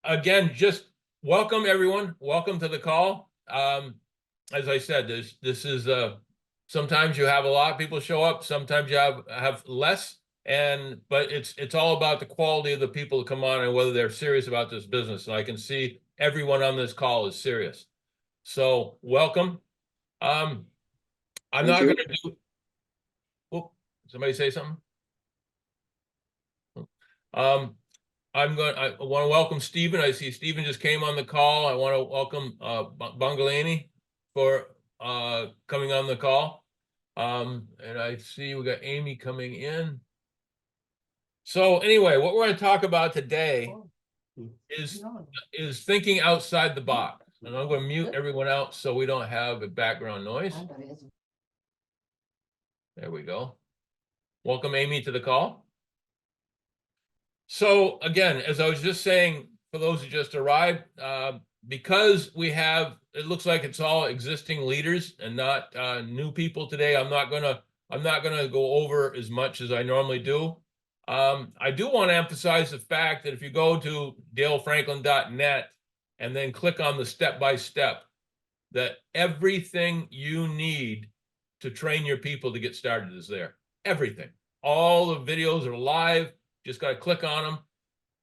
again, just welcome everyone. Welcome to the call. As I said, this is sometimes you have a lot of people show up, sometimes you have less, but it's all about the quality of the people that come on and whether they're serious about this business. And I can see everyone on this call is serious. So welcome. I'm Thank not you. going to do. Oh, somebody say something. I want to welcome Stephen. I see Stephen just came on the call. I want to welcome Bangalani for coming on the call. And I see we got Amy coming in. So anyway, what we're going to talk about today is thinking outside the box. And I'm going to mute everyone out so we don't have a background noise. There we go. Welcome Amy to the call. So again, as I was just saying, for those who just arrived, because it looks like it's all existing leaders and not new people today. I'm not gonna go over as much as I normally do. I do want to emphasize the fact that if you go to dalefranklin.net and then click on the step-by-step, that everything you need to train your people to get started is there. Everything. All the videos are live. Just got to click on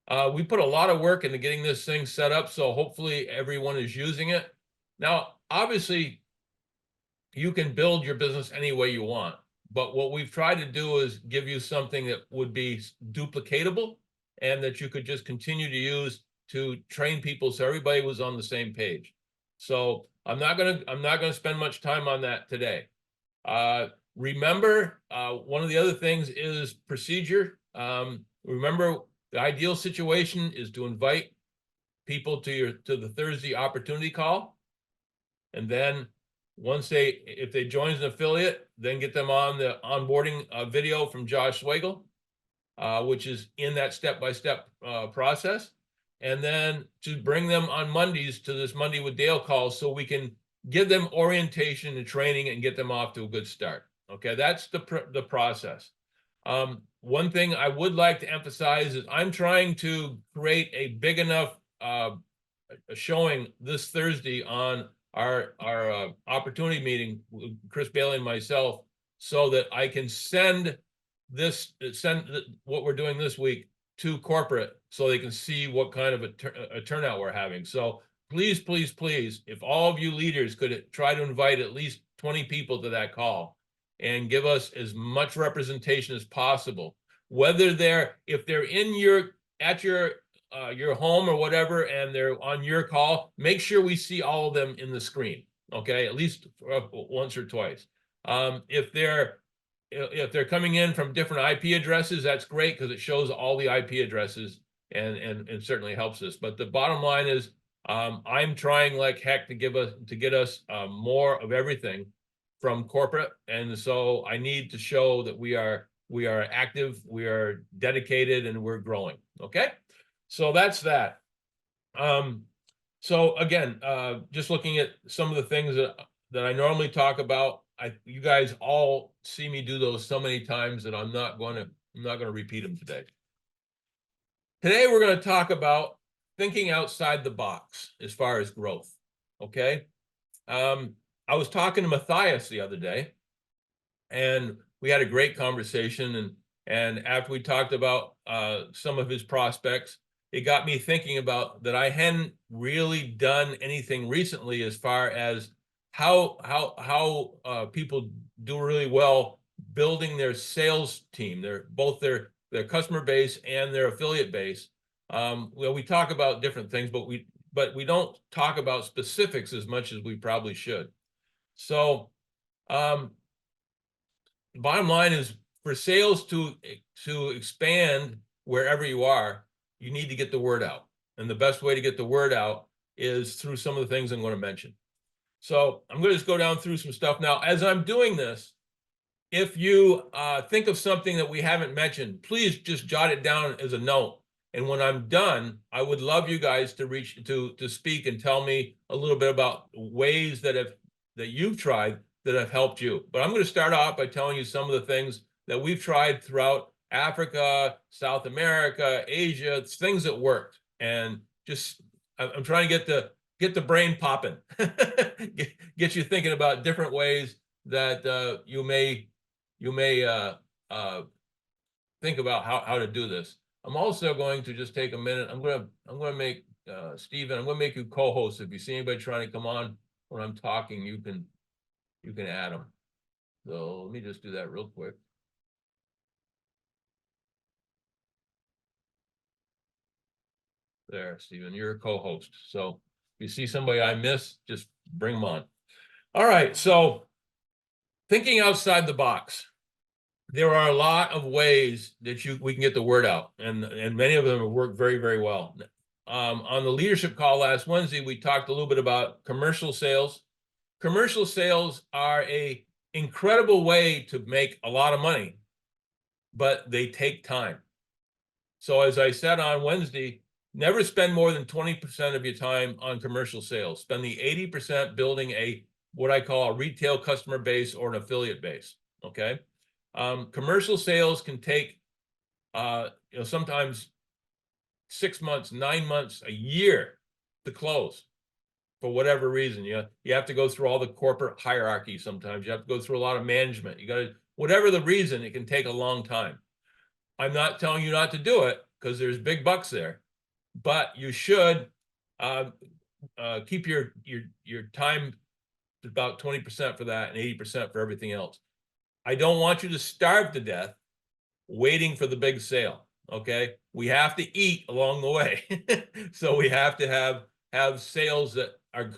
them. We put a lot of work into getting this thing set up, so hopefully everyone is using it. Now, obviously, you can build your business any way you want, but what we've tried to do is give you something that would be duplicatable and that you could just continue to use to train people so everybody was on the same page. So I'm not gonna spend much time on that today. Remember, one of the other things is procedure. Remember, the ideal situation is to invite people to the Thursday opportunity call, and then if they join as an affiliate, then get them on the onboarding video from Josh Swagel, which is in that step-by-step process, and then to bring them on Mondays to this Monday with Dale call so we can give them orientation and training and get them off to a good start. Okay, that's the process. One thing I would like to emphasize is I'm trying to create a big enough showing this Thursday on our opportunity meeting with Chris Bailey and myself, so that I can send what we're doing this week to corporate so they can see what kind of a turnout we're having. So please, please, please, if all of you leaders could try to invite at least 20 people to that call and give us as much representation as possible, whether if they're at your home or whatever, and they're on your call, make sure we see all of them in the screen, okay? At least once or twice. If they're coming in from different IP addresses, that's great because it shows all the IP addresses and certainly helps us. But the bottom line is, I'm trying like heck to get us more of everything from corporate, and so I need to show that we are active, we are dedicated, and we're growing. Okay, so that's that. So again, just looking at some of the things that I normally talk about. You guys all see me do those so many times that I'm not going to repeat them today. Today we're going to talk about thinking outside the box as far as growth. Okay. I was talking to Matthias the other day, and we had a great conversation. And after we talked about some of his prospects, it got me thinking about that I hadn't really done anything recently as far as how people do really well building their sales team, both their customer base and their affiliate base. Well, we talk about different things, but we don't talk about specifics as much as we probably should. So, bottom line is, for sales to expand wherever you are, you need to get the word out. And the best way to get the word out is through some of the things I'm going to mention. So I'm going to just go down through some stuff. Now, as I'm doing this, if you think of something that we haven't mentioned, please just jot it down as a note. And when I'm done, I would love you guys to speak and tell me a little bit about ways that you've tried that have helped you. But I'm going to start off by telling you some of the things that we've tried throughout Africa, South America, Asia, things that worked, and I'm trying to get the brain popping, get you thinking about different ways that you may think about how to do this. I'm also going to just take a minute. I'm gonna make Stephen, I'm gonna make you co-host. If you see anybody trying to come on when I'm talking, you can add them. So let me just do that real quick. There, Stephen, you're a co-host. So if you see somebody I miss, just bring them on. All right, so thinking outside the box. There are a lot of ways that we can get the word out, and many of them have worked very, very well. On the leadership call last Wednesday, we talked a little bit about commercial sales. Commercial sales are a incredible way to make a lot of money, but they take time. So as I said on Wednesday, never spend more than 20% of your time on commercial sales. Spend the 80% building what I call a retail customer base or an affiliate base, okay? Commercial sales can take, sometimes 6 months, 9 months, a year to close for whatever reason. You have to go through all the corporate hierarchy sometimes. You have to go through a lot of management. You got to, whatever the reason, it can take a long time. I'm not telling you not to do it because there's big bucks there, but you should keep your time about 20% for that and 80% for everything else. I don't want you to starve to death waiting for the big sale. Okay, we have to eat along the way, so we have to have sales that are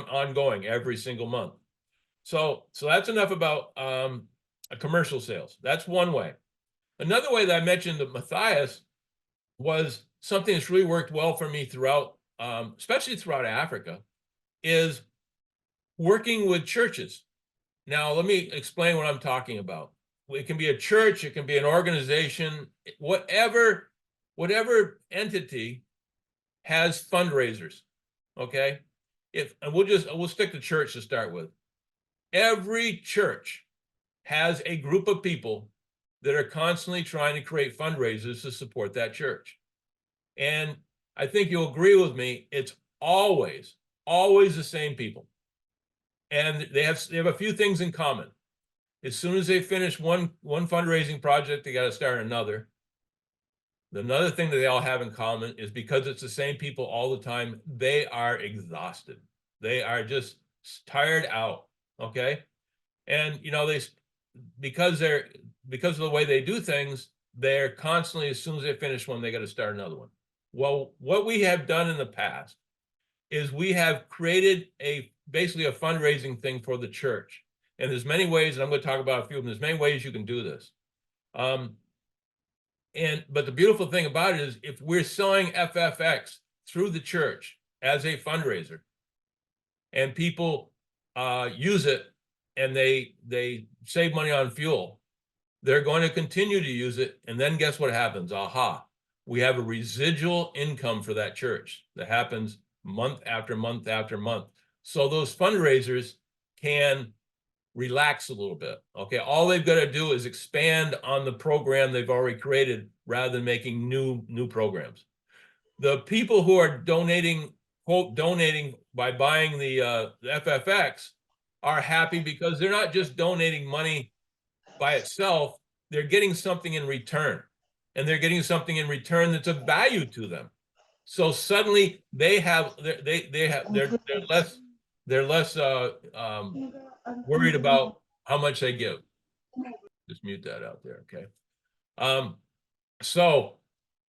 ongoing every single month. So that's enough about commercial sales. That's one way. Another way that I mentioned to Matthias was something that's really worked well for me throughout, especially throughout Africa, is working with churches. Now, let me explain what I'm talking about. It can be a church, it can be an organization, whatever entity has fundraisers, okay? And we'll stick to church to start with. Every church has a group of people that are constantly trying to create fundraisers to support that church. And I think you'll agree with me, it's always the same people. And they have a few things in common. As soon as they finish one fundraising project, they got to start another. Another thing that they all have in common is because it's the same people all the time, they are exhausted. They are just tired out, okay? And because of the way they do things, they're constantly, as soon as they finish one, they got to start another one. Well, what we have done in the past is we have created basically a fundraising thing for the church. And there's many ways, and I'm going to talk about a few of them. There's many ways you can do this. But the beautiful thing about it is if we're selling FFX through the church as a fundraiser and people use it and they save money on fuel, they're going to continue to use it. And then guess what happens? Aha, we have a residual income for that church that happens month after month after month. So those fundraisers can relax a little bit. Okay, all they've got to do is expand on the program they've already created rather than making new programs. The people who are donating, quote, donating by buying the FFX are happy because they're not just donating money by itself, they're getting something in return. And they're getting something in return that's of value to them. So suddenly they're less worried about how much they give. Just mute that out there, okay? So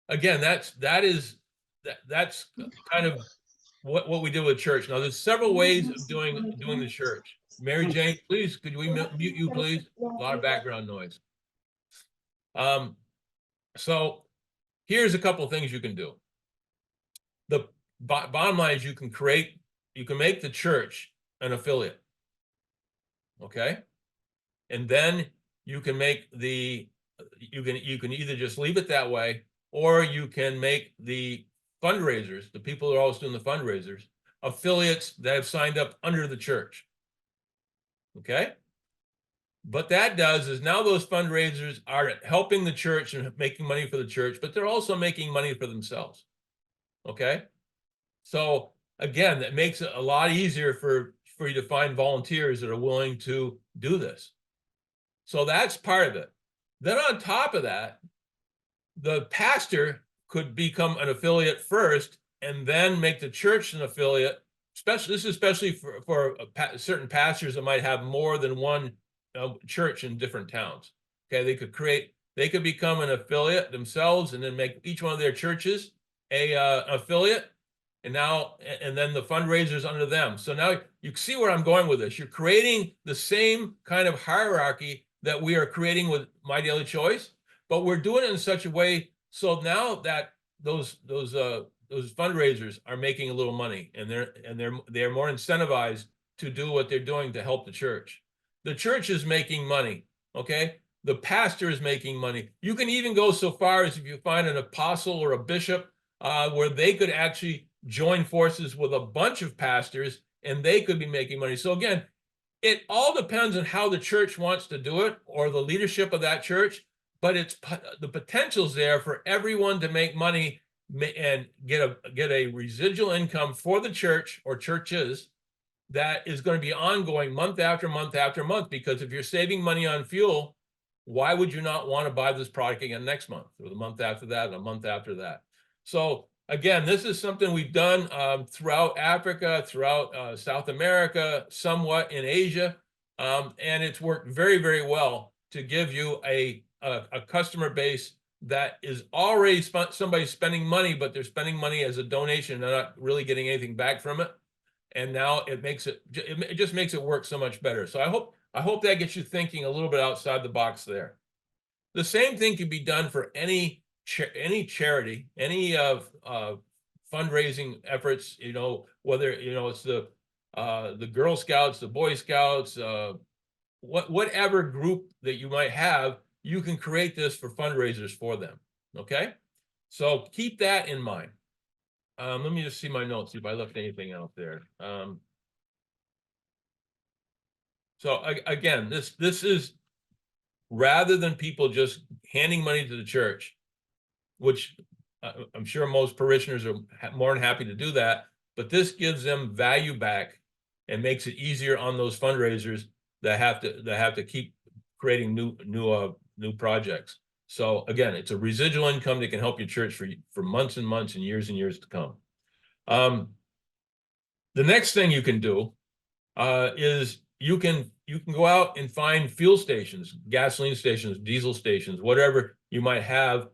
again, that's kind of what we do with church. Now, there's several ways of doing the church. Mary Jane, please, could we mute you, please? A lot of background noise. So here's a couple of things you can do. The bottom line is you can make the church an affiliate. Okay. And then you can make you can either just leave it that way, or you can make the fundraisers, the people that are always doing the fundraisers, affiliates that have signed up under the church. Okay. What that does is now those fundraisers are helping the church and making money for the church, but they're also making money for themselves. Okay. So again, that makes it a lot easier for you to find volunteers that are willing to do this. So that's part of it. Then on top of that, the pastor could become an affiliate first and then make the church an affiliate. Especially for certain pastors that might have more than one church in different towns. Okay, they could become an affiliate themselves and then make each one of their churches a affiliate, and then the fundraisers under them. So now you see where I'm going with this. You're creating the same kind of hierarchy that we are creating with My Daily Choice, but we're doing it in such a way so now that those fundraisers are making a little money, and they're more incentivized to do what they're doing to help the church. The church is making money, okay? The pastor is making money. You can even go so far as if you find an apostle or a bishop where they could actually join forces with a bunch of pastors and they could be making money. So again, it all depends on how the church wants to do it or the leadership of that church, but the potential's there for everyone to make money and get a residual income for the church or churches that is going to be ongoing month after month after month. Because if you're saving money on fuel, why would you not want to buy this product again next month or the month after that and a month after that? So again, this is something we've done throughout Africa, throughout South America, somewhat in Asia, and it's worked very, very well to give you a customer base that is already somebody spending money, but they're spending money as a donation. They're not really getting anything back from it. And now it just makes it work so much better. So I hope that gets you thinking a little bit outside the box there. The same thing can be done for any charity, any fundraising efforts, whether, it's the Girl Scouts, the Boy Scouts, whatever group that you might have, you can create this for fundraisers for them. Okay. So keep that in mind. Let me just see my notes, see if I left anything out there. So again, this is rather than people just handing money to the church, which I'm sure most parishioners are more than happy to do that, but this gives them value back and makes it easier on those fundraisers that have to keep creating new projects. So again, it's a residual income that can help your church for months and months and years to come. The next thing you can do is you can go out and find fuel stations, gasoline stations, diesel stations, whatever you might have,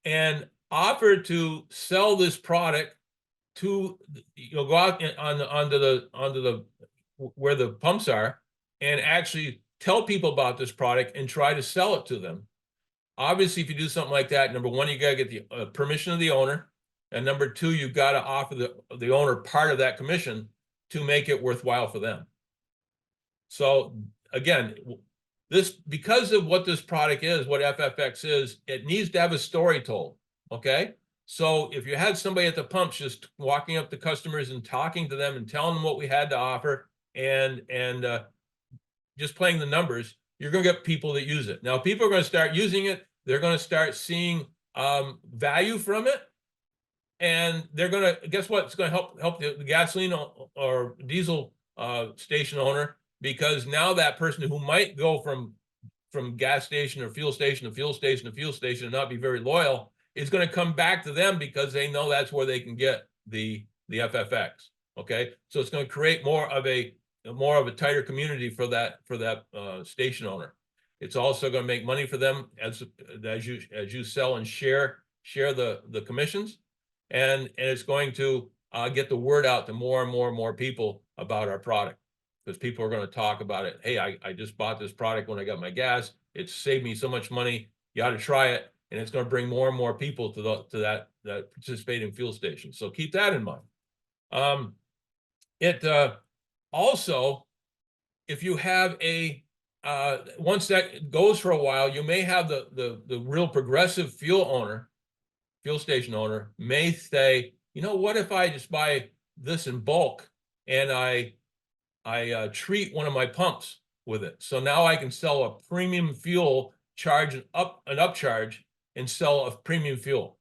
and offer to sell this product to, go out onto the where the pumps are and actually tell people about this product and try to sell it to them. Obviously, if you do something like that, number one, you got to get the permission of the owner. And number two, you've got to offer the owner part of that commission to make it worthwhile for them. So again, because of what this product is, what FFX is, it needs to have a story told, okay? So if you had somebody at the pumps just walking up to customers and talking to them and telling them what we had to offer and just playing the numbers, you're going to get people that use it. Now, people are going to start using it. They're going to start seeing value from it. And they're going to, guess what? It's going to help the gasoline or diesel station owner, because now that person who might go from gas station or fuel station to fuel station to fuel station and not be very loyal is going to come back to them because they know that's where they can get the FFX. Okay, so it's going to create more of a tighter community for that station owner. It's also going to make money for them as you sell and share the commissions, and it's going to get the word out to more and more people about our product, because people are going to talk about it. Hey, I just bought this product when I got my gas. It saved me so much money. You ought to try it, and it's going to bring more and more people to that participate in fuel stations. So keep that in mind. Also, if you have once that goes for a while, you may have the real progressive fuel station owner may say, what if I just buy this in bulk and I treat one of my pumps with it? So now I can sell a premium fuel, charge an upcharge and sell a premium fuel.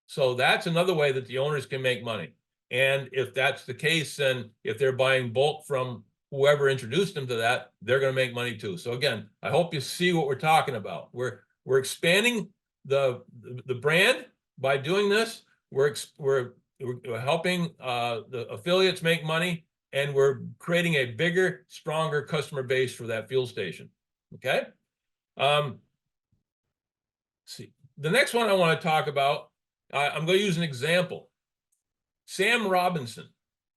So that's another way that the owners can make money. And if that's the case, then if they're buying bulk from whoever introduced them to that, they're going to make money too. So again, I hope you see what we're talking about. We're expanding the brand by doing this. We're helping the affiliates make money, and we're creating a bigger, stronger customer base for that fuel station. Okay. See, the next one I want to talk about, I'm going to use an example. Sam Robinson.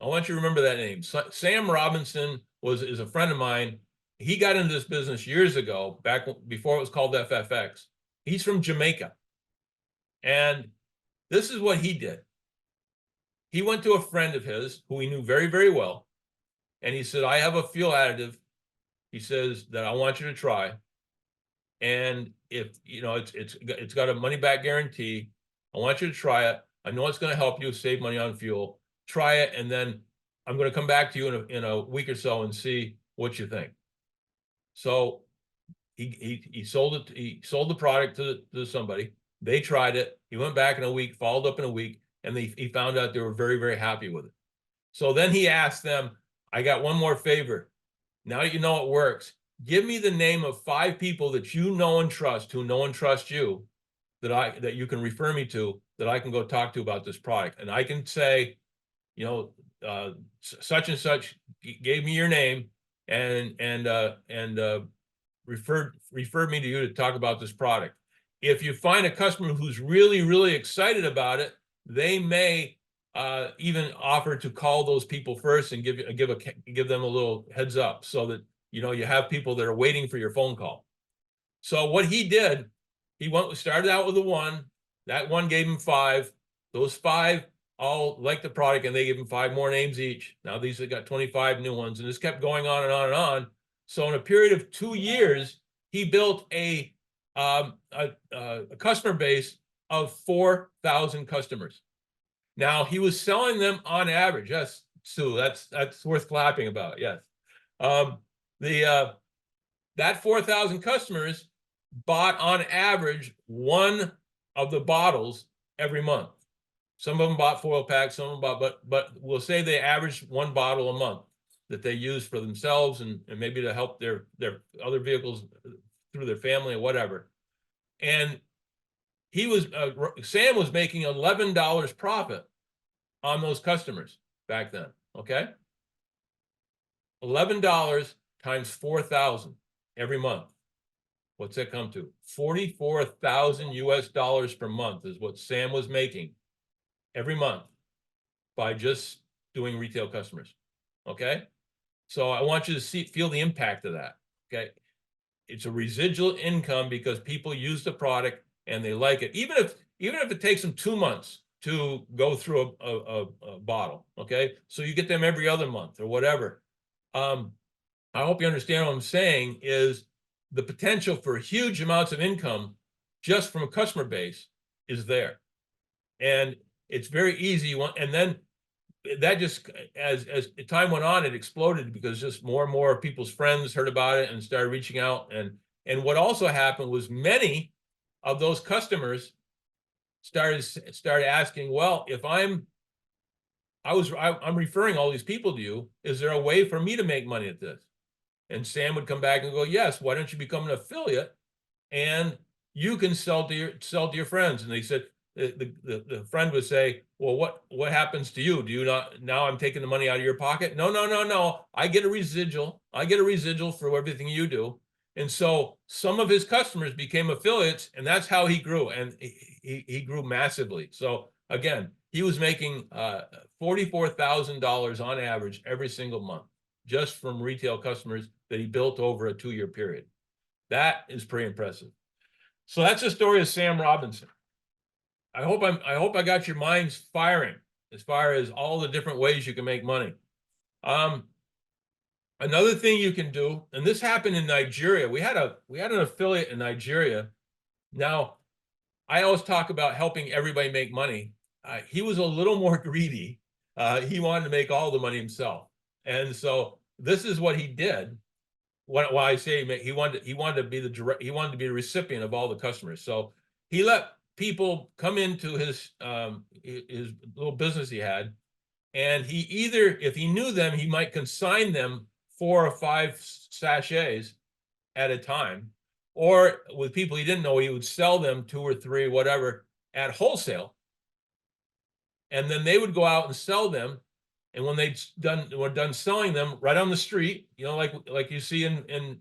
I want you to remember that name. Sam Robinson is a friend of mine. He got into this business years ago, back before it was called FFX. He's from Jamaica. And this is what he did. He went to a friend of his who he knew very, very well. And he said, I have a fuel additive. He says that I want you to try. And if, you know, it's got a money back guarantee. I want you to try it. I know it's going to help you save money on fuel. Try it, and then I'm going to come back to you in a week or so and see what you think. So he sold it. He sold the product to somebody. They tried it. He went back in a week, followed up in a week, and he found out they were very, very happy with it. So then he asked them, I got one more favor. Now that you know it works, give me the name of 5 people that you know and trust, who know and trust you, that you can refer me to, that I can go talk to about this product. And I can say, you know, such and such gave me your name and referred me to you to talk about this product. If you find a customer who's really, really excited about it, they may even offer to call those people first and give them a little heads up, so that, you know, you have people that are waiting for your phone call. So what he did, he started out with a 1. That 1 gave him 5. Those 5 all liked the product, and they gave him 5 more names each. Now these have got 25 new ones, and this kept going on and on and on. So in a period of 2 years, he built a customer base of 4,000 customers. Now he was selling them on average. Yes, Sue, that's worth clapping about. Yes, that 4,000 customers bought on average 1 of the bottles every month. Some of them bought foil packs, some of them bought, but we'll say they averaged 1 bottle a month that they use for themselves and maybe to help their other vehicles through their family or whatever. And Sam was making $11 profit on those customers back then. Okay, $11 times 4,000 every month. What's that come to? $44,000 US per month is what Sam was making every month by just doing retail customers. Okay, so I want you to feel the impact of that. Okay, it's a residual income because people use the product and they like it, even if it takes them 2 months to go through a bottle. Okay, so you get them every other month or whatever. I hope you understand what I'm saying is the potential for huge amounts of income just from a customer base is there. And it's very easy. And then that just, as time went on, it exploded because just more and more people's friends heard about it and started reaching out. And what also happened was many of those customers started asking, well, if I'm referring all these people to you, is there a way for me to make money at this? And Sam would come back and go, yes, why don't you become an affiliate and you can sell to your friends? And they said, the friend would say, well, what happens to you? Do you not, now I'm taking the money out of your pocket? No. I get a residual. I get a residual for everything you do. And so some of his customers became affiliates, and that's how he grew. And he grew massively. So again, he was making $44,000 on average every single month, just from retail customers that he built over a 2-year period. That is pretty impressive. So that's the story of Sam Robinson. I hope I got your minds firing as far as all the different ways you can make money. Another thing you can do, and this happened in Nigeria. We had an affiliate in Nigeria. Now, I always talk about helping everybody make money. He was a little more greedy. He wanted to make all the money himself, and so this is what he did. When I say he wanted to be the recipient of all the customers. So he let people come into his little business he had, And he either, if he knew them, he might consign them 4 or 5 sachets at a time. Or with people he didn't know, he would sell them 2 or 3, whatever, at wholesale. And then they would go out and sell them. And when were done selling them right on the street, like you see in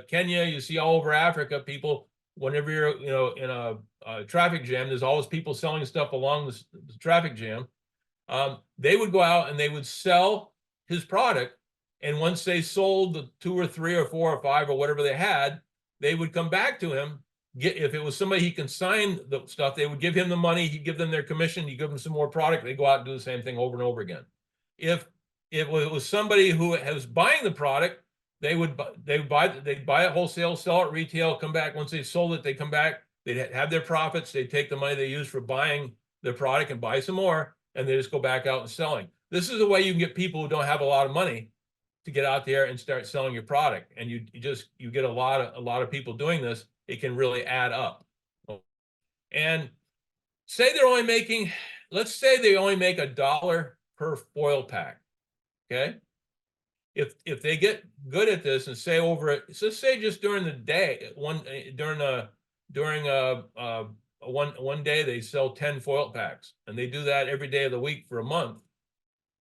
Kenya, you see all over Africa, people, whenever you're in a traffic jam, there's always people selling stuff along the traffic jam. They would go out and they would sell his product. And once they sold the 2 or 3 or 4 or 5 or whatever they had, they would come back to him. If it was somebody he consigned the stuff, they would give him the money. He'd give them their commission. He'd give them some more product. They go out and do the same thing over and over again. If it was somebody who was buying the product, they'd buy it wholesale, sell it retail, come back. Once they sold it, they come back. They'd have their profits. They'd take the money they used for buying their product and buy some more, and they just go back out and selling. This is the way you can get people who don't have a lot of money to get out there and start selling your product. And you get a lot of people doing this. It can really add up. And say they're only making, let's say they only make $1 per foil pack. Okay. If they get good at this and say over it, so say just during the day, one day they sell 10 foil packs, and they do that every day of the week for a month.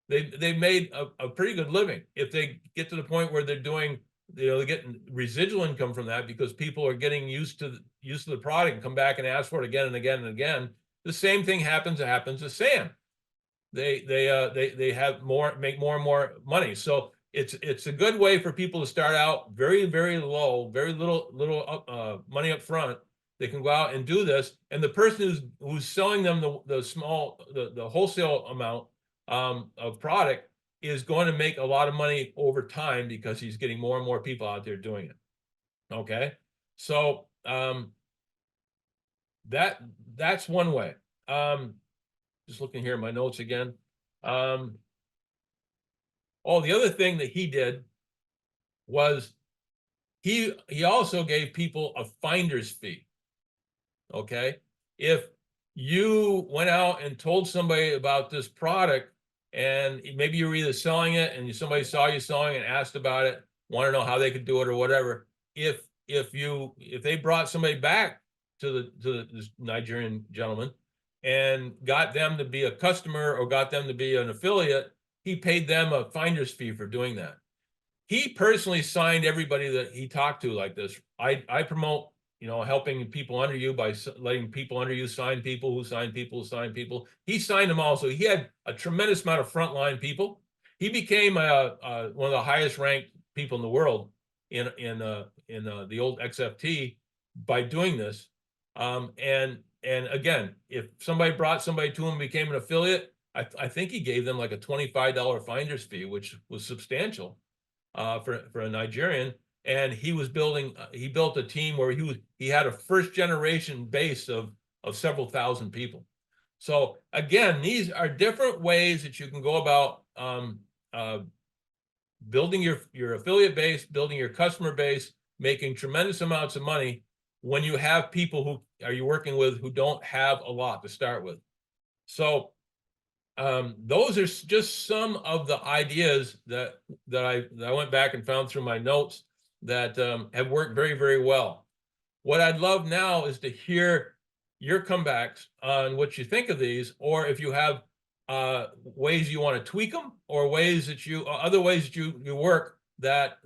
They made a pretty good living. If they get to the point where they're doing, they're getting residual income from that because people are getting used to the product and come back and ask for it again and again and again. The same thing happens to Sam. They make more and more money. So it's a good way for people to start out very, very low, very little money up front. They can go out and do this, and the person who's selling them the wholesale amount of product is going to make a lot of money over time because he's getting more and more people out there doing it. Okay, so that's one way. Just looking here at my notes again. The other thing that he did was he also gave people a finder's fee. Okay, if you went out and told somebody about this product, and maybe you were either selling it and somebody saw you selling and asked about it, want to know how they could do it or whatever. If they brought somebody back to this Nigerian gentleman and got them to be a customer or got them to be an affiliate, he paid them a finder's fee for doing that. He personally signed everybody that he talked to like this. I promote, helping people under you by letting people under you sign people who sign people who sign people. He signed them all. So he had a tremendous amount of frontline people. He became one of the highest ranked people in the world in the old XFT by doing this. And again, if somebody brought somebody to him and became an affiliate, I think he gave them like a $25 finder's fee, which was substantial for a Nigerian. And he built a team where he had a first generation base of several thousand people. So again, these are different ways that you can go about building your affiliate base, building your customer base, making tremendous amounts of money when you have people who are you working with who don't have a lot to start with. So those are just some of the ideas that I went back and found through my notes that have worked very, very well. What I'd love now is to hear your comebacks on what you think of these, or if you have ways you want to tweak them, or ways that other ways that you work that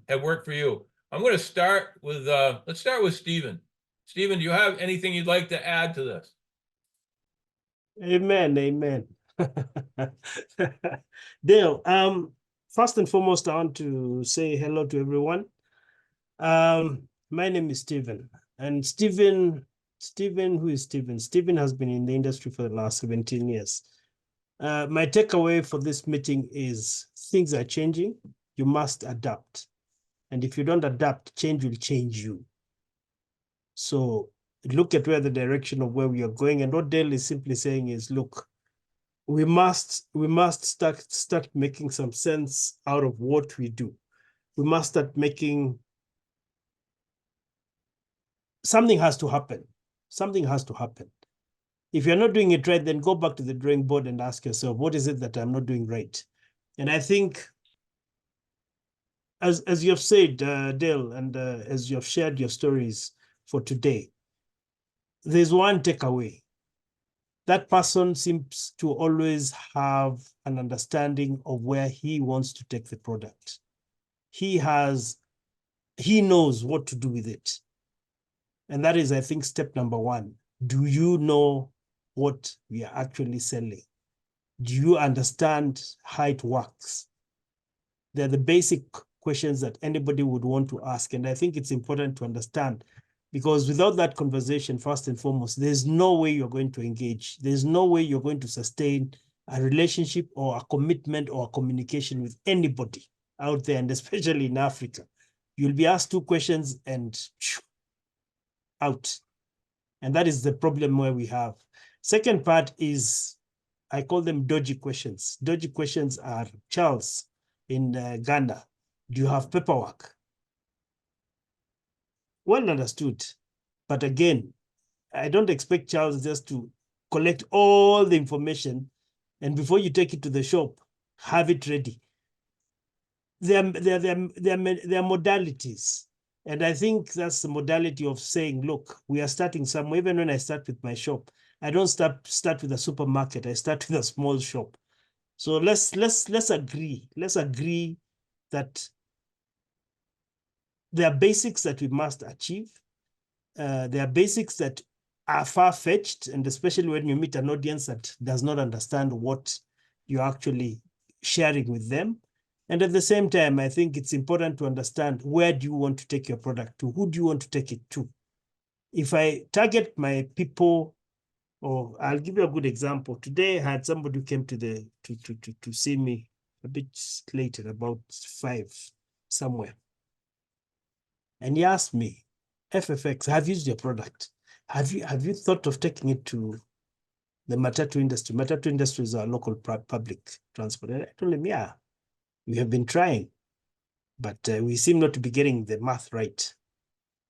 have worked for you. I'm going to start with let's start with Stephen. Stephen, do you have anything you'd like to add to this? Amen, amen. Dale, first and foremost, I want to say hello to everyone. My name is Stephen, and Stephen, who is Stephen? Stephen has been in the industry for the last 17 years. My takeaway for this meeting is things are changing. You must adapt. And if you don't adapt, change will change you. So look at where the direction of where we are going. And what Dale is simply saying is, look, we must start making some sense out of what we do. We must start making, something has to happen. Something has to happen. If you're not doing it right, then go back to the drawing board and ask yourself, what is it that I'm not doing right? And I think, as you have said, Dale, and as you have shared your stories for today, there's one takeaway. That person seems to always have an understanding of where he wants to take the product. He knows what to do with it. And that is, I think, step number one. Do you know what we are actually selling? Do you understand how it works? They're the basic questions that anybody would want to ask. And I think it's important to understand, because without that conversation, first and foremost, there's no way you're going to engage. There's no way you're going to sustain a relationship or a commitment or a communication with anybody out there, and especially in Africa. You'll be asked two questions and out. And that is the problem where we have. Second part is, I call them dodgy questions. Dodgy questions are, Charles, in Ghana, do you have paperwork? Well understood. But again, I don't expect Charles just to collect all the information and before you take it to the shop, have it ready. There are modalities. And I think that's the modality of saying, look, we are starting somewhere. Even when I start with my shop, I don't start with a supermarket. I start with a small shop. So let's agree. Let's agree that there are basics that we must achieve. There are basics that are far-fetched, and especially when you meet an audience that does not understand what you're actually sharing with them. And at the same time, I think it's important to understand, where do you want to take your product to? Who do you want to take it to? If I target my people, or I'll give you a good example. Today, I had somebody who came to see me a bit later, about 5 somewhere. And he asked me, FFX, I've used your product. Have you thought of taking it to the Matatu industry? Matatu industry is our local public transport. And I told him, yeah, we have been trying, but we seem not to be getting the math right.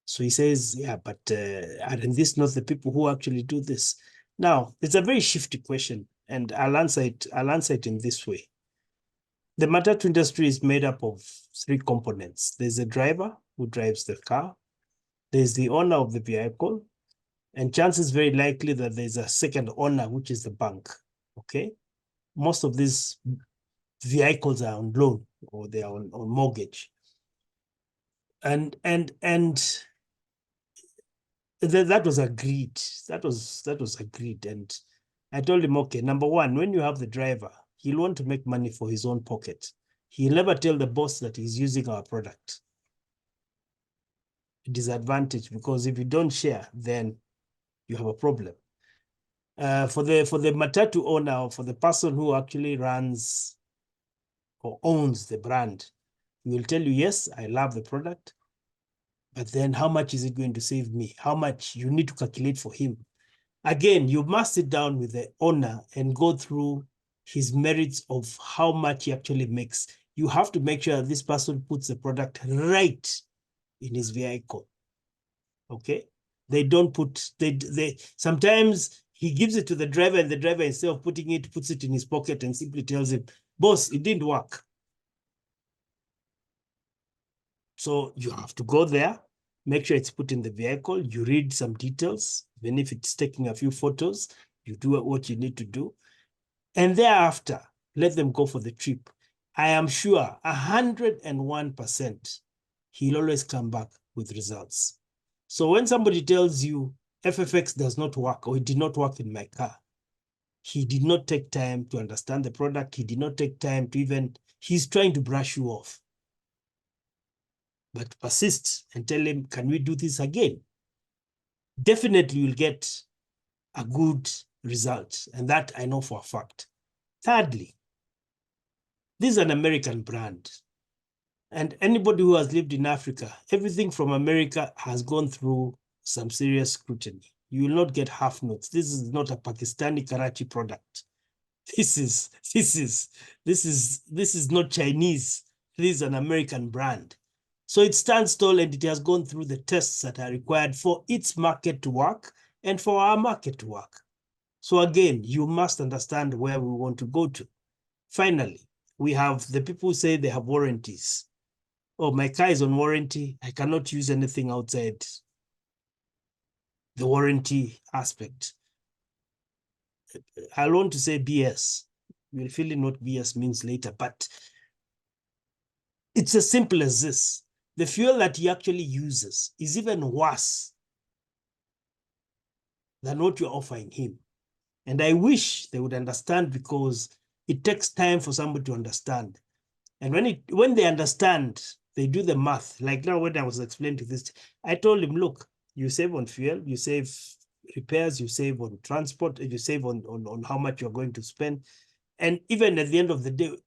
So he says, yeah, but aren't these not the people who actually do this? Now, it's a very shifty question, and I'll answer it in this way. The Matatu industry is made up of 3 components. There's a driver who drives the car. There's the owner of the vehicle, and chances very likely that there's a second owner, which is the bank, okay? Most of these vehicles are on loan, or they are on mortgage. And that was agreed. That was agreed. And I told him, okay, number one, when you have the driver, he'll want to make money for his own pocket. He'll never tell the boss that he's using our product. Disadvantage, because if you don't share, then you have a problem. For the Matatu owner, or for the person who actually runs or owns the brand, he will tell you, yes, I love the product, but then how much is it going to save me? How much? You need to calculate for him. Again, you must sit down with the owner and go through his merits of how much he actually makes. You have to make sure that this person puts the product right in his vehicle. Okay? They don't put, they sometimes he gives it to the driver, and the driver, instead of putting it, puts it in his pocket and simply tells him, boss, it didn't work. So you have to go there, make sure it's put in the vehicle, you read some details, even if it's taking a few photos, you do what you need to do. And thereafter, let them go for the trip. I am sure 101% he'll always come back with results. So when somebody tells you FFX does not work, or it did not work in my car, he did not take time to understand the product. He did not take time to even, he's trying to brush you off. But persist and tell him, can we do this again? Definitely you'll get a good result. And that I know for a fact. Thirdly, this is an American brand. And anybody who has lived in Africa, everything from America has gone through some serious scrutiny. You will not get half notes. This is not a Pakistani Karachi product. This is not Chinese. This is an American brand. So it stands tall, and it has gone through the tests that are required for its market to work and for our market to work. So again, you must understand where we want to go to. Finally, we have the people who say they have warranties. Oh, my car is on warranty. I cannot use anything outside the warranty aspect. I want to say BS. We'll feel in what BS means later, but it's as simple as this. The fuel that he actually uses is even worse than what you're offering him. And I wish they would understand, because it takes time for somebody to understand. And when they understand, they do the math. Like now, when I was explaining to this, I told him, look, you save on fuel, you save repairs, you save on transport, you save on how much you're going to spend. And even at the end of the day,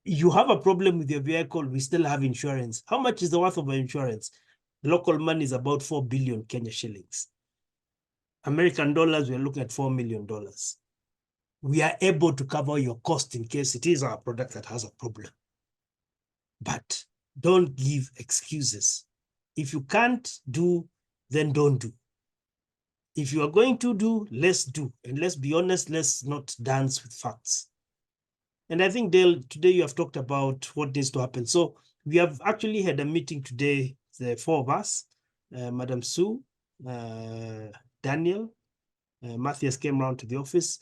you have a problem with your vehicle, we still have insurance. How much is the worth of our insurance? Local money is about 4 billion Kenya shillings. American dollars, we're looking at $4 million. We are able to cover your cost in case it is our product that has a problem. But don't give excuses. If you can't do, then don't do. If you are going to do, let's do. And let's be honest, let's not dance with facts. And I think, Dale, today you have talked about what needs to happen. So we have actually had a meeting today, the four of us, Madam Sue, Daniel, Matthias came around to the office,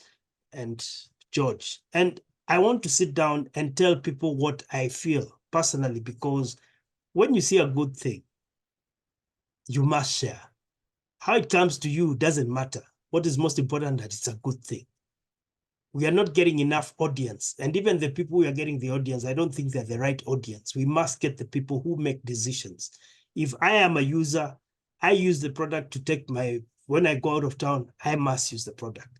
and George. And I want to sit down and tell people what I feel personally, because when you see a good thing, you must share. How it comes to you doesn't matter. What is most important, that it's a good thing. We are not getting enough audience. And even the people who are getting the audience, I don't think they're the right audience. We must get the people who make decisions. If I am a user, I use the product to take when I go out of town, I must use the product.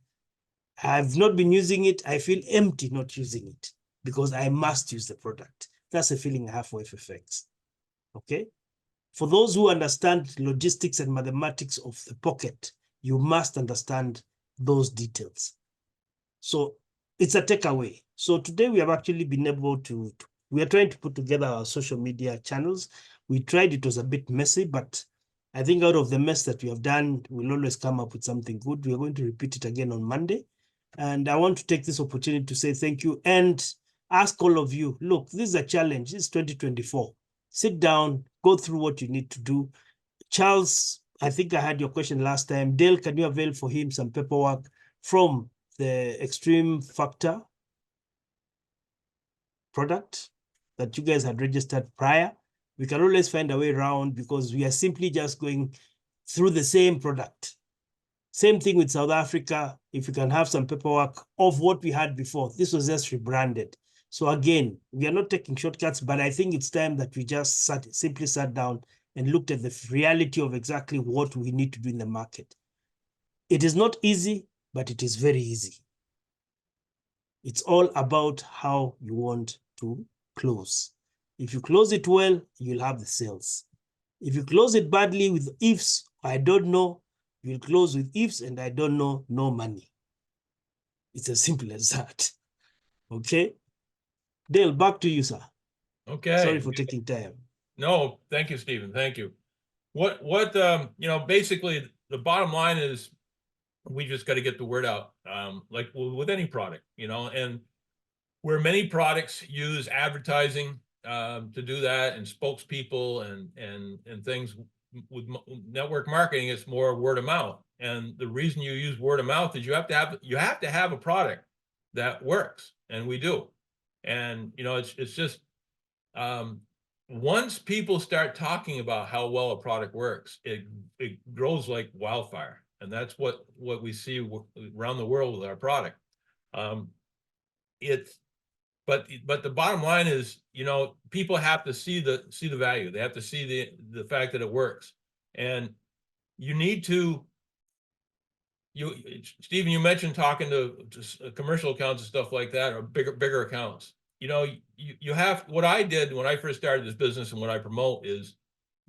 I've not been using it. I feel empty not using it, because I must use the product. That's a feeling I have for FFX. Okay? For those who understand logistics and mathematics of the pocket, you must understand those details. So it's a takeaway. So today we have actually been able to, we are trying to put together our social media channels. We tried, it was a bit messy, but I think out of the mess that we have done, we'll always come up with something good. We are going to repeat it again on Monday. And I want to take this opportunity to say thank you and ask all of you, look, this is a challenge. This is 2024. Sit down, go through what you need to do. Charles, I think I had your question last time. Dale, can you avail for him some paperwork from the Extreme Factor product that you guys had registered prior? We can always find a way around, because we are simply just going through the same product. Same thing with South Africa. If you can have some paperwork of what we had before, this was just rebranded. So again, we are not taking shortcuts, but I think it's time that we just simply sat down and looked at the reality of exactly what we need to do in the market. It is not easy, but it is very easy. It's all about how you want to close. If you close it well, you'll have the sales. If you close it badly with ifs, I don't know, you'll close with ifs and I don't know, no money. It's as simple as that. Okay? Dale, back to you, sir. Okay. Sorry for taking time. No, thank you, Stephen. Thank you. Basically the bottom line is, we just got to get the word out, like with any product, and where many products use advertising to do that, and spokespeople and things. With network marketing, it's more word of mouth. And the reason you use word of mouth is you have to have a product that works, and we do. And it's just once people start talking about how well a product works, it grows like wildfire. And that's what we see around the world with our product. But the bottom line is, people have to see the value. They have to see the fact that it works. And you need to, Stephen, you mentioned talking to commercial accounts and stuff like that, or bigger accounts. You have, what I did when I first started this business and what I promote is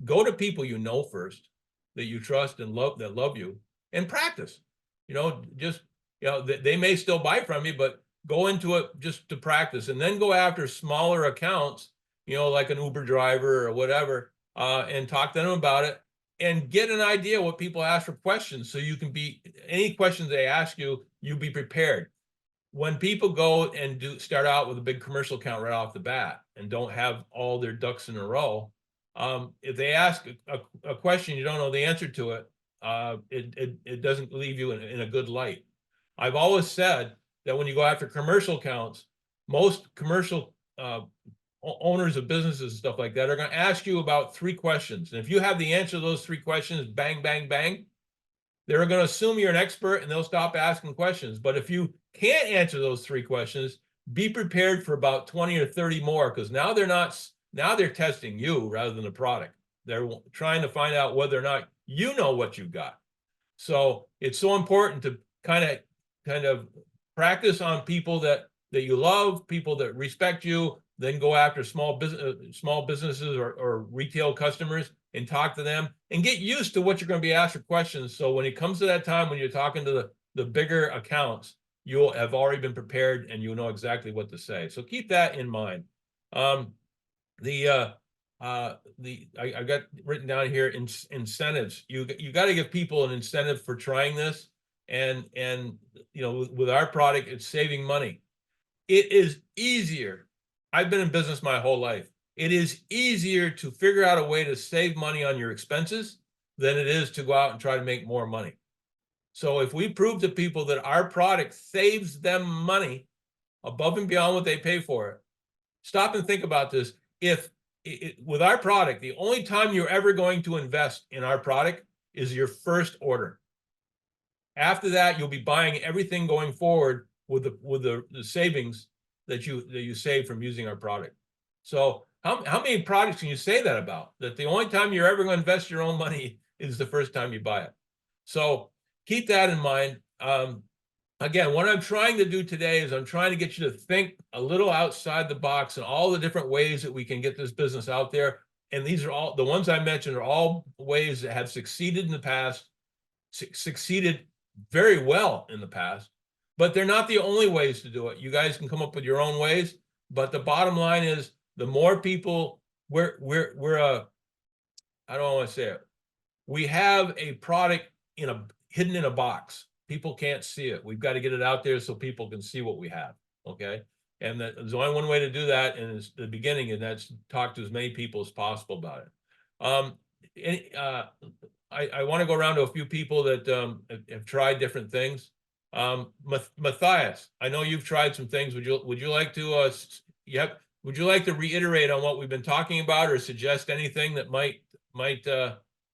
go to people first, that you trust and love, that love you, and practice. They may still buy from you, but go into it just to practice, and then go after smaller accounts, like an Uber driver or whatever, and talk to them about it. and get an idea what people ask for questions, so you can be, any questions they ask you, you be prepared. When people go and start out with a big commercial account right off the bat and don't have all their ducks in a row, if they ask a question, you don't know the answer to it, it doesn't leave you in a good light. I've always said that when you go after commercial accounts, most commercial owners of businesses and stuff like that are going to ask you about 3 questions. And if you have the answer to those 3 questions, bang, bang, bang, they're going to assume you're an expert and they'll stop asking questions. But if you can't answer those 3 questions, be prepared for about 20 or 30 more, because now they're testing you rather than the product. They're trying to find out whether or not you know what you've got. So it's so important to kind of practice on people that you love, people that respect you, then go after small businesses or retail customers and talk to them and get used to what you're going to be asked for questions. So when it comes to that time when you're talking to the bigger accounts, you'll have already been prepared and you'll know exactly what to say. So keep that in mind. I got written down here incentives. You got to give people an incentive for trying this, and you know, with our product, it's saving money. It is easier. I've been in business my whole life. It is easier to figure out a way to save money on your expenses than it is to go out and try to make more money. So if we prove to people that our product saves them money above and beyond what they pay for it, stop and think about this. With our product, the only time you're ever going to invest in our product is your first order. After that, you'll be buying everything going forward with the savings that you save from using our product. So how many products can you say that about? That the only time you're ever going to invest your own money is the first time you buy it. So keep that in mind. Again, what I'm trying to do today is I'm trying to get you to think a little outside the box and all the different ways that we can get this business out there. And these are all, the ones I mentioned are all ways that have succeeded in the past, succeeded very well in the past, but they're not the only ways to do it. You guys can come up with your own ways, but the bottom line is the more people, I don't want to say it. We have a product hidden in a box. People can't see it. We've got to get it out there so people can see what we have. Okay. And there's only one way to do that, and it's the beginning, and that's talk to as many people as possible about it. I want to go around to a few people that have tried different things. Matthias, I know you've tried some things. Would you like to would you like to reiterate on what we've been talking about, or suggest anything that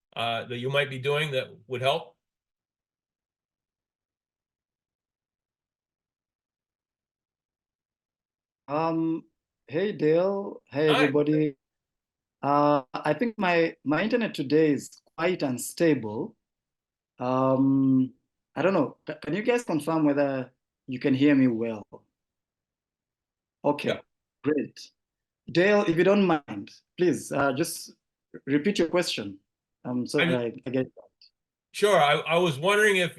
that you might be doing that would help? Hey Dale, hey Hi. everybody. I think my internet today is quite unstable. I don't know. Can you guys confirm whether you can hear me well? Okay, Yeah. great. Dale, if you don't mind, please just repeat your question. So that I get that. Sure. I was wondering if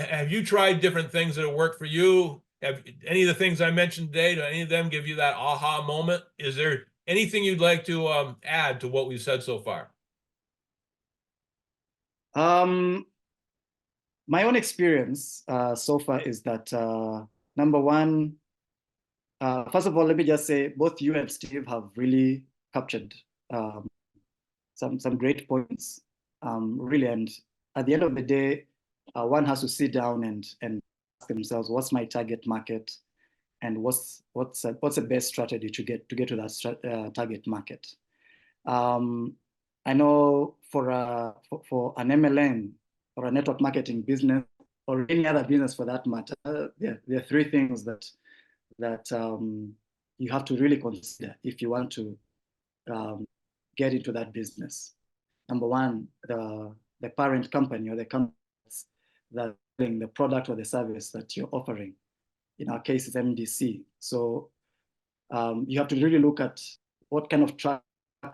have you tried different things that have worked for you? Have any of the things I mentioned today, do any of them give you that aha moment? Is there anything you'd like to add to what we've said so far? My own experience so far is that number one, first of all, let me just say both you and Steve have really captured some great points, really. And at the end of the day, one has to sit down and ask themselves, what's my target market, and what's the best strategy to get to that target market. I know for an MLM or a network marketing business, or any other business for that matter, there are 3 things that you have to really consider if you want to get into that business. Number one, the parent company or the company that's selling the product or the service that you're offering. In our case, it's MDC. So you have to really look at what kind of track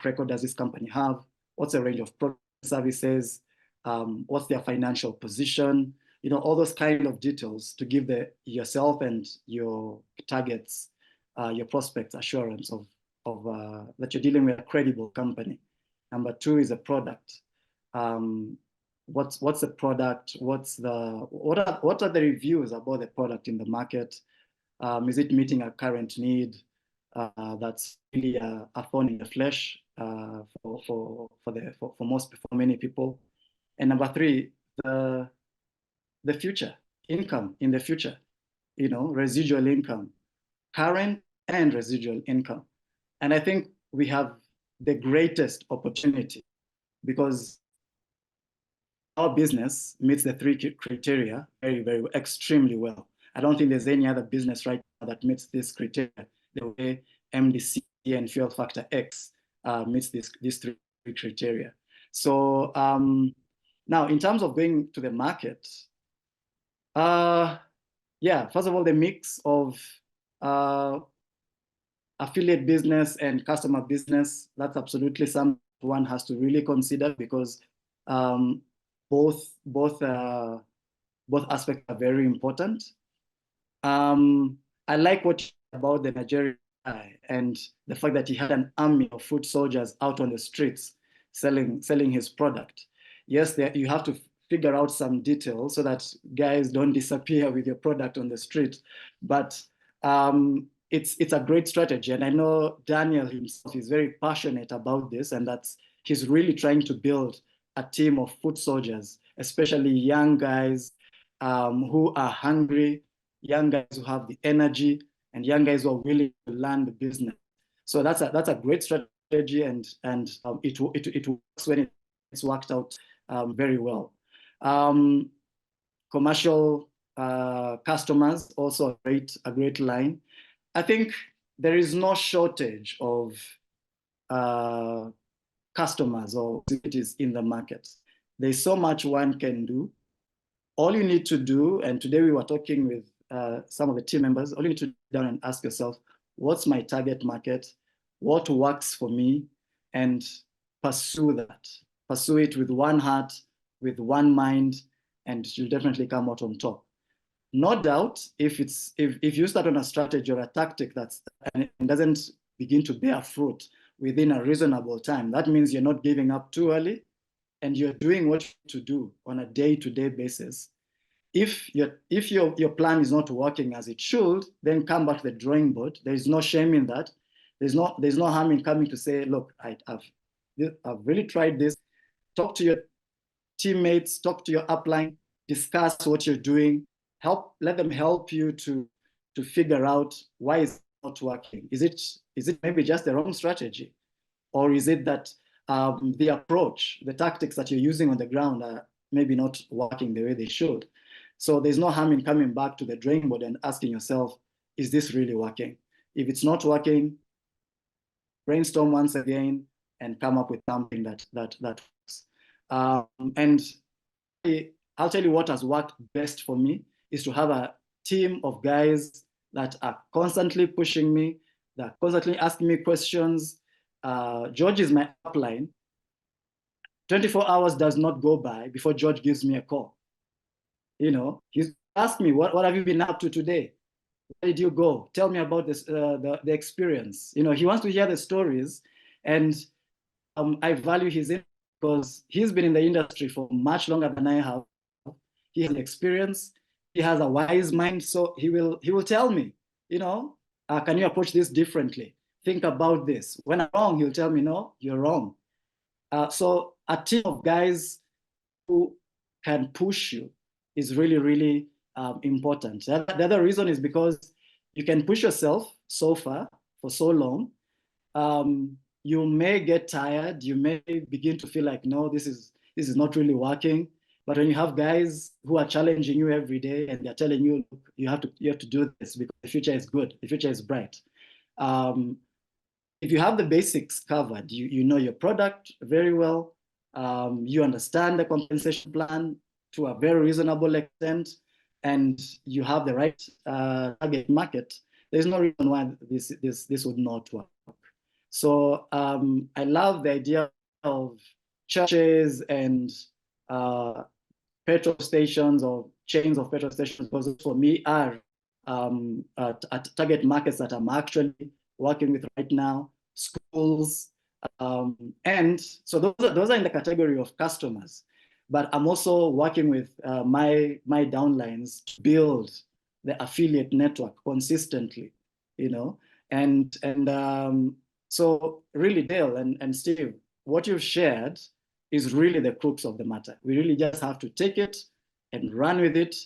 record does this company have, what's the range of product services, what's their financial position, you know, all those kind of details to give yourself and your targets, your prospects assurance of that you're dealing with a credible company. Number 2 is a product. what's the product, what are the reviews about the product in the market? Is it meeting a current need? That's really a thorn in the flesh for many people. And number three, the future income in the future, residual income, current and residual income. And I think we have the greatest opportunity because our business meets the three criteria very, very extremely well. I don't think there's any other business right now that meets this criteria the way MDC and Fuel Factor X meets these three criteria. So now in terms of going to the market, yeah, first of all, the mix of affiliate business and customer business, that's absolutely something one has to really consider because both aspects are very important. I like what about the Nigerian guy and the fact that he had an army of foot soldiers out on the streets selling his product. Yes, you have to figure out some details so that guys don't disappear with your product on the street, but it's a great strategy. And I know Daniel himself is very passionate about this, and he's really trying to build a team of foot soldiers, especially young guys who are hungry, young guys who have the energy, and young guys who are willing to learn the business. So that's a great strategy, and it works when it's worked out very well. Commercial customers, also a great line. I think there is no shortage of customers or activities in the market. There's so much one can do. All you need to do, and today we were talking with some of the team members, all you need to do down and ask yourself, what's my target market? What works for me? And pursue that. Pursue it with one heart, with one mind, and you'll definitely come out on top. No doubt, if you start on a strategy or a tactic and it doesn't begin to bear fruit within a reasonable time, that means you're not giving up too early and you're doing what you need to do on a day-to-day basis. If your plan is not working as it should, then come back to the drawing board. There is no shame in that. There's no harm in coming to say, look, I've really tried this. Talk to your teammates, talk to your upline, discuss what you're doing. Let them help you to figure out why it's not working. Is it maybe just the wrong strategy? Or is it that the approach, the tactics that you're using on the ground are maybe not working the way they should? So there's no harm in coming back to the drawing board and asking yourself, is this really working? If it's not working, brainstorm once again and come up with something that works. And I'll tell you what has worked best for me is to have a team of guys that are constantly pushing me, that are constantly asking me questions. George is my upline. 24 hours does not go by before George gives me a call. He's asked me, what have you been up to today? Where did you go? Tell me about this, the experience. He wants to hear the stories, and I value his input because he's been in the industry for much longer than I have. He has experience. He has a wise mind, so he will tell me, can you approach this differently? Think about this. When I'm wrong, he'll tell me, no, you're wrong. So a team of guys who can push you is really, really important. The other reason is because you can push yourself so far for so long. You may get tired. You may begin to feel like, no, this is not really working. But when you have guys who are challenging you every day and they're telling you, you have to do this because the future is good, the future is bright. If you have the basics covered, you know your product very well, you understand the compensation plan to a very reasonable extent, and you have the right target market, there's no reason why this would not work. So I love the idea of churches and petrol stations or chains of petrol stations, because for me are target markets that I'm actually working with right now. Schools, And so those are in the category of customers. But I'm also working with my downlines to build the affiliate network consistently, you know. And so really, Dale and Steve, what you've shared is really the crux of the matter. We really just have to take it and run with it.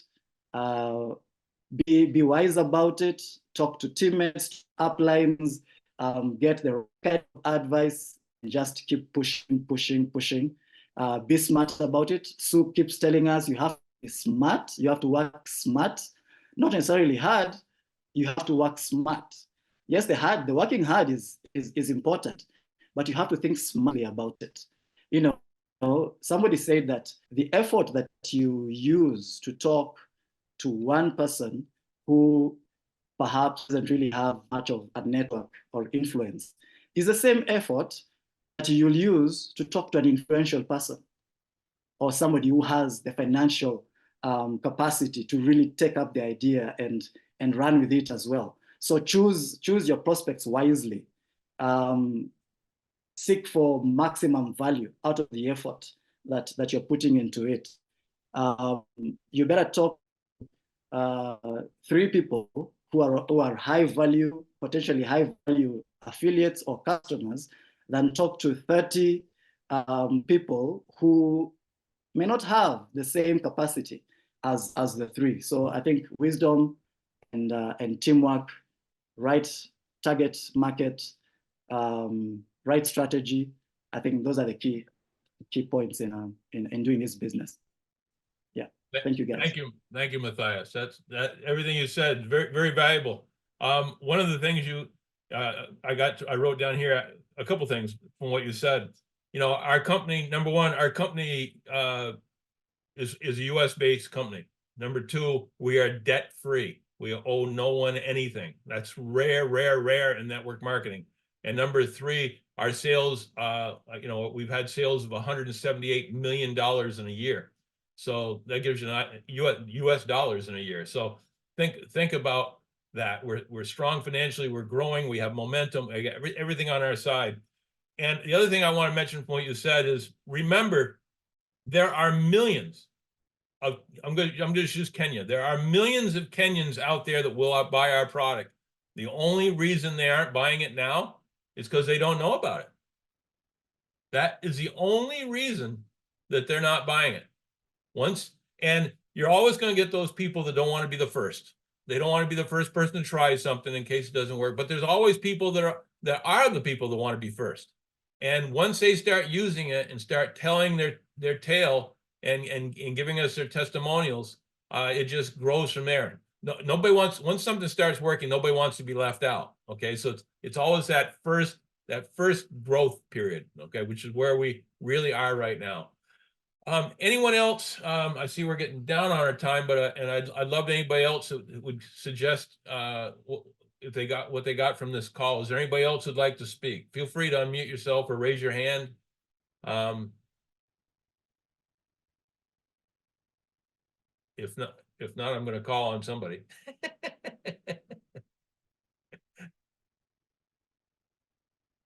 Be wise about it. Talk to teammates, uplines, get the right advice, and just keep pushing. Be smart about it. Sue keeps telling us you have to be smart. You have to work smart, not necessarily hard. You have to work smart. Yes, the working hard is important, but you have to think smartly about it. You know, somebody said that the effort that you use to talk to one person who perhaps doesn't really have much of a network or influence is the same effort that you'll use to talk to an influential person or somebody who has the financial capacity to really take up the idea and run with it as well. So choose your prospects wisely. Seek for maximum value out of the effort that you're putting into it. You better talk 3 people who are high value, potentially high value affiliates or customers than talk to 30 people who may not have the same capacity as the 3. So I think wisdom and teamwork, right target market, right strategy. I think those are the key points in doing this business. Yeah, thank you guys. Thank you, Matthias. That everything you said, very, very valuable. One of the things I wrote down here a couple things from what you said. You know, our company, number one, our company is a US based company. Number 2, we are debt free. We owe no one anything. That's rare in network marketing. And number 3, our sales, you know, we've had sales of $178 million in a year. So that gives you US dollars in a year. So think about that. We're strong financially. We're growing. We have momentum. Everything on our side. And the other thing I want to mention from what you said is, remember, there are millions of, I'm going to use Kenya. There are millions of Kenyans out there that will buy our product. The only reason they aren't buying it now is because they don't know about it. That is the only reason that they're not buying it. And you're always going to get those people that don't want to be the first. They don't want to be the first person to try something in case it doesn't work. But there's always people that are the people that want to be first. And once they start using it and start telling their tale and giving us their testimonials, it just grows from there. Nobody wants, once something starts working, nobody wants to be left out. Okay, so it's always that first growth period. Okay, which is where we really are right now. Anyone else? I see we're getting down on our time, but I'd love anybody else that would suggest if they got what they got from this call. Is there anybody else who'd like to speak? Feel free to unmute yourself or raise your hand. If not, I'm going to call on somebody.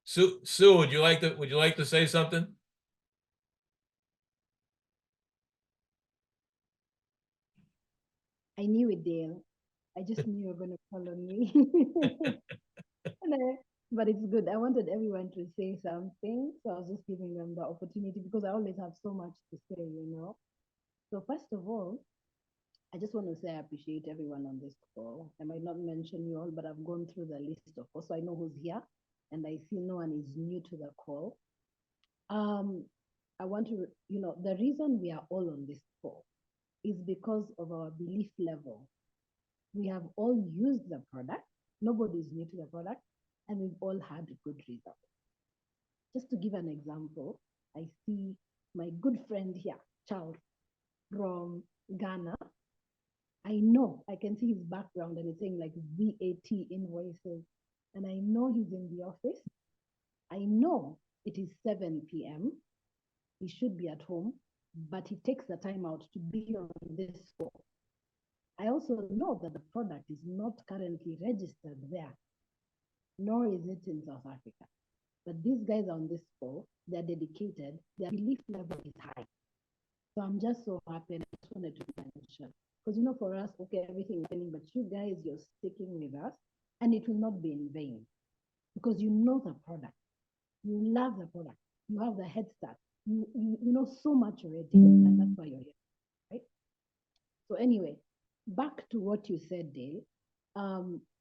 Sue, would you like to say something? I knew it, Dale. I just knew you were going to call on me. But it's good. I wanted everyone to say something, so I was just giving them the opportunity because I always have so much to say, you know. So first of all, I just want to say I appreciate everyone on this call. I might not mention you all, but I've gone through the list, of course, so I know who's here, and I see no one is new to the call. I want to, you know, the reason we are all on this call is because of our belief level. We have all used the product. Nobody is new to the product, and we've all had good results. Just to give an example, I see my good friend here, Charles, from Ghana. I know, I can see his background and it's saying like VAT invoices. And I know he's in the office. I know it is 7 p.m. He should be at home, but he takes the time out to be on this call. I also know that the product is not currently registered there, nor is it in South Africa. But these guys on this call, they're dedicated, their belief level is high. So I'm just so happy, and I just wanted to mention, because for us, okay, everything is happening, but you guys, you're sticking with us, and it will not be in vain, because you know the product, you love the product, you have the head start, you know so much already, and that's why you're here, right? So anyway, back to what you said, Dale.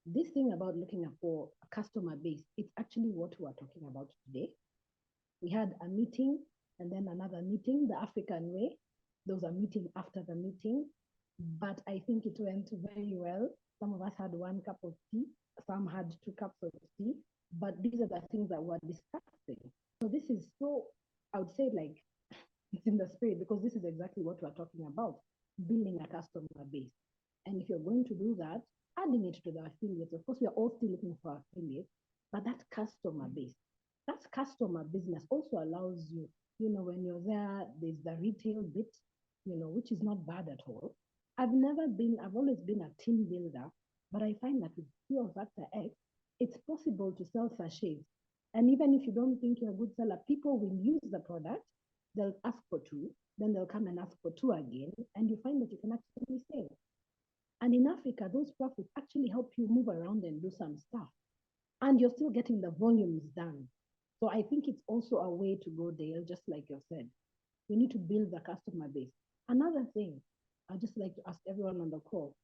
This thing about looking for a customer base, it's actually what we're talking about today. We had a meeting and then another meeting, the African way. There was a meeting after the meeting, but I think it went very well. Some of us had 1 cup of tea, some had 2 cups of tea, but these are the things that we're discussing. So this is so, I would say, like, it's in the spirit, because this is exactly what we're talking about, building a customer base. And if you're going to do that, adding it to the affiliates, of course, we are all still looking for affiliates, but that customer base, that customer business also allows you, when you're there, there's the retail bit, which is not bad at all. I've always been a team builder, but I find that with Fuel Factor X, it's possible to sell sachets. And even if you don't think you're a good seller, people will use the product, they'll ask for 2, then they'll come and ask for 2 again, and you find that you can actually sell. And in Africa, those profits actually help you move around and do some stuff. And you're still getting the volumes done. So I think it's also a way to go, Dale, just like you said. We need to build the customer base. Another thing, I'd just like to ask everyone on the call,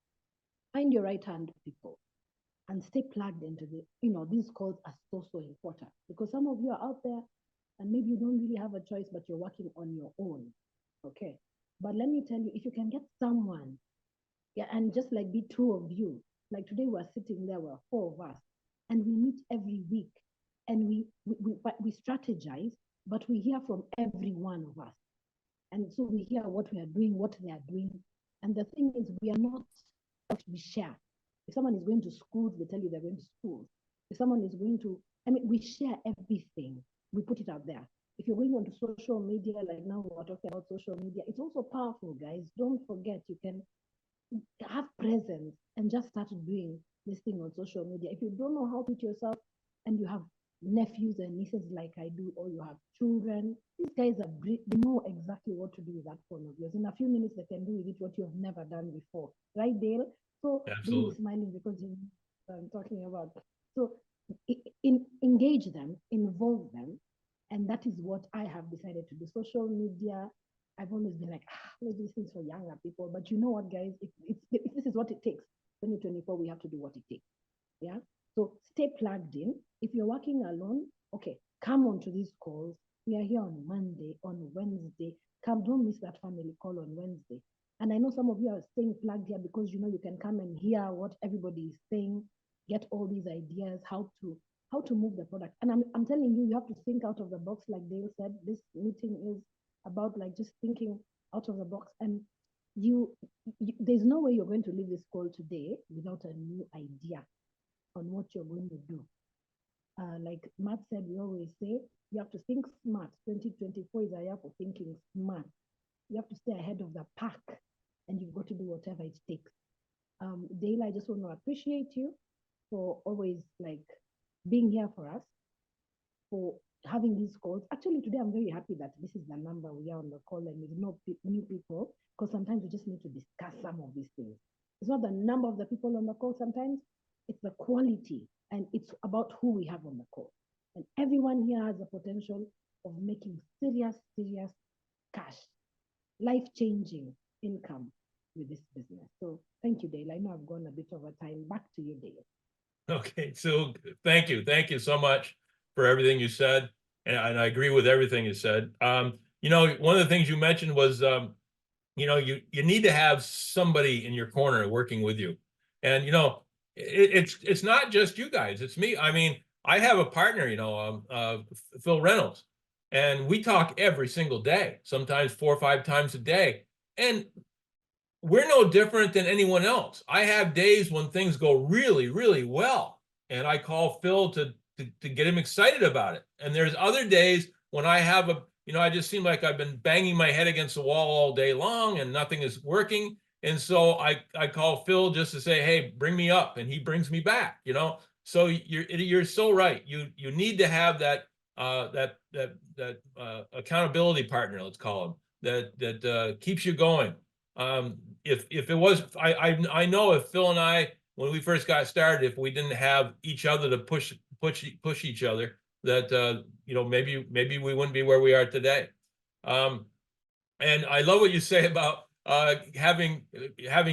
find your right-hand people and stay plugged into these calls are so important, because some of you are out there and maybe you don't really have a choice, but you're working on your own. Okay. But let me tell you, if you can get someone, and just like be 2 of you, like today we're sitting there, we're 4 of us, and we meet every week, and we strategize, but we hear from every one of us. And so we hear what we are doing, what they are doing. And the thing is, we share. If someone is going to school, they tell you they're going to school. If someone is going to, we share everything. We put it out there. If you're going onto social media, like now we're talking about social media, it's also powerful, guys. Don't forget, you can have presence and just start doing this thing on social media. If you don't know how to do it yourself, and you have nephews and nieces like I do, or you have children, these guys are great. They know exactly what to do with that phone of yours. In a few minutes, they can do with it what you have never done before. Right, Dale? So Dale is smiling because you know what I'm talking about. So engage them, involve them. And that is what I have decided to do. Social media, I've always been like, let's do things for younger people. But you know what, guys? If this is what it takes, 2024, we have to do what it takes. Yeah. So stay plugged in. If you're working alone, okay, come on to these calls. We are here on Monday, on Wednesday. Don't miss that family call on Wednesday. And I know some of you are staying plugged here because you can come and hear what everybody is saying, get all these ideas, how to move the product. And I'm telling you, you have to think out of the box, like Dale said. This meeting is about like just thinking out of the box. And there's no way you're going to leave this call today without a new idea on what you're going to do. Like Matt said, we always say, you have to think smart. 2024 is a year for thinking smart. You have to stay ahead of the pack, and you've got to do whatever it takes. Dale, I just want to appreciate you for always like being here for us, for having these calls. Actually, today I'm very happy that this is the number we are on the call, and with no new people, because sometimes we just need to discuss some of these things. It's not the number of the people on the call sometimes, it's the quality, and it's about who we have on the call. And everyone here has the potential of making serious cash, life-changing income with this business. So thank you, Dale. I know I've gone a bit over time. Back to you, Dale. Okay, so thank you so much for everything you said, and I agree with everything you said. One of the things you mentioned was, you need to have somebody in your corner working with you, and it's not just you guys, it's me. I have a partner, Phil Reynolds, and we talk every single day, sometimes 4 or 5 times a day, and we're no different than anyone else. I have days when things go really, really well, and I call Phil to get him excited about it. And there's other days when I have I just seem like I've been banging my head against the wall all day long and nothing is working. And so I call Phil just to say, hey, bring me up, and he brings me back, So you're so right. You need to have that accountability partner, let's call him, that keeps you going. If it was, I know if Phil and I, when we first got started, if we didn't have each other to push each other, that you know, maybe we wouldn't be where we are today. And I love what you say about having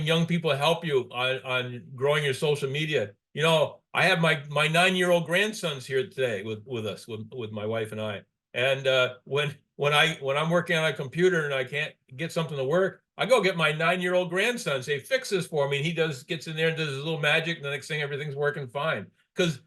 young people help you on growing your social media. You know, I have my 9-year-old grandsons here today with us, with my wife and I. And when I'm working on a computer and I can't get something to work, I go get my 9-year-old grandson, say, fix this for me. And he gets in there and does his little magic. And the next thing, everything's working fine. Because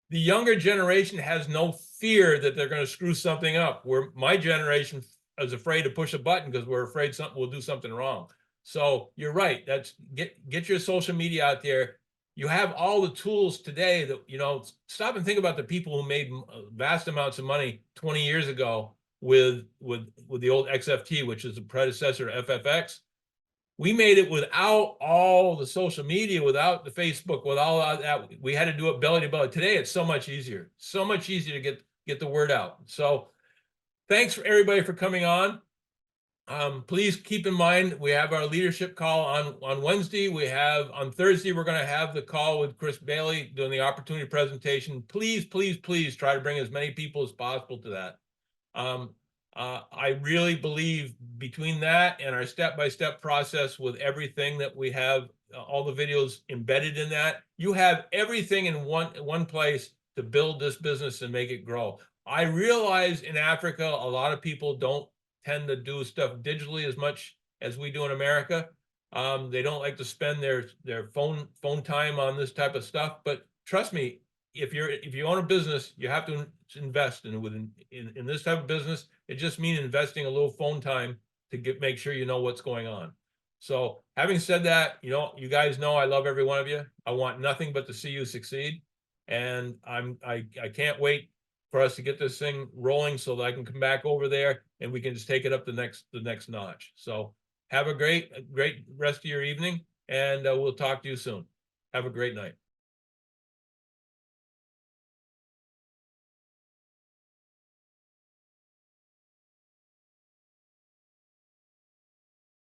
the younger generation has no fear that they're going to screw something up, where my generation is afraid to push a button because we're afraid something will do something wrong. So you're right. That's get your social media out there. You have all the tools today that, you know, stop and think about the people who made vast amounts of money 20 years ago with the old XFT, which is the predecessor to FFX. We made it without all the social media, without the Facebook, with all of that. We had to do it belly to belly. Today, it's so much easier to get the word out. So thanks for everybody for coming on. Please keep in mind, we have our leadership call on Wednesday. We have on Thursday, we're going to have the call with Chris Bailey doing the opportunity presentation. Please, please, please try to bring as many people as possible to that. I really believe between that and our step-by-step process with everything that we have, all the videos embedded in that, you have everything in one place to build this business and make it grow. I realize in Africa, a lot of people don't tend to do stuff digitally as much as we do in America. They don't like to spend their phone time on this type of stuff. But trust me, if you own a business, you have to invest in this type of business. It just means investing a little phone time to make sure you know what's going on. So having said that, you know, you guys know I love every one of you. I want nothing but to see you succeed. And I can't wait for us to get this thing rolling so that I can come back over there and we can just take it up the next notch. So have a great rest of your evening, and we'll talk to you soon. Have a great night.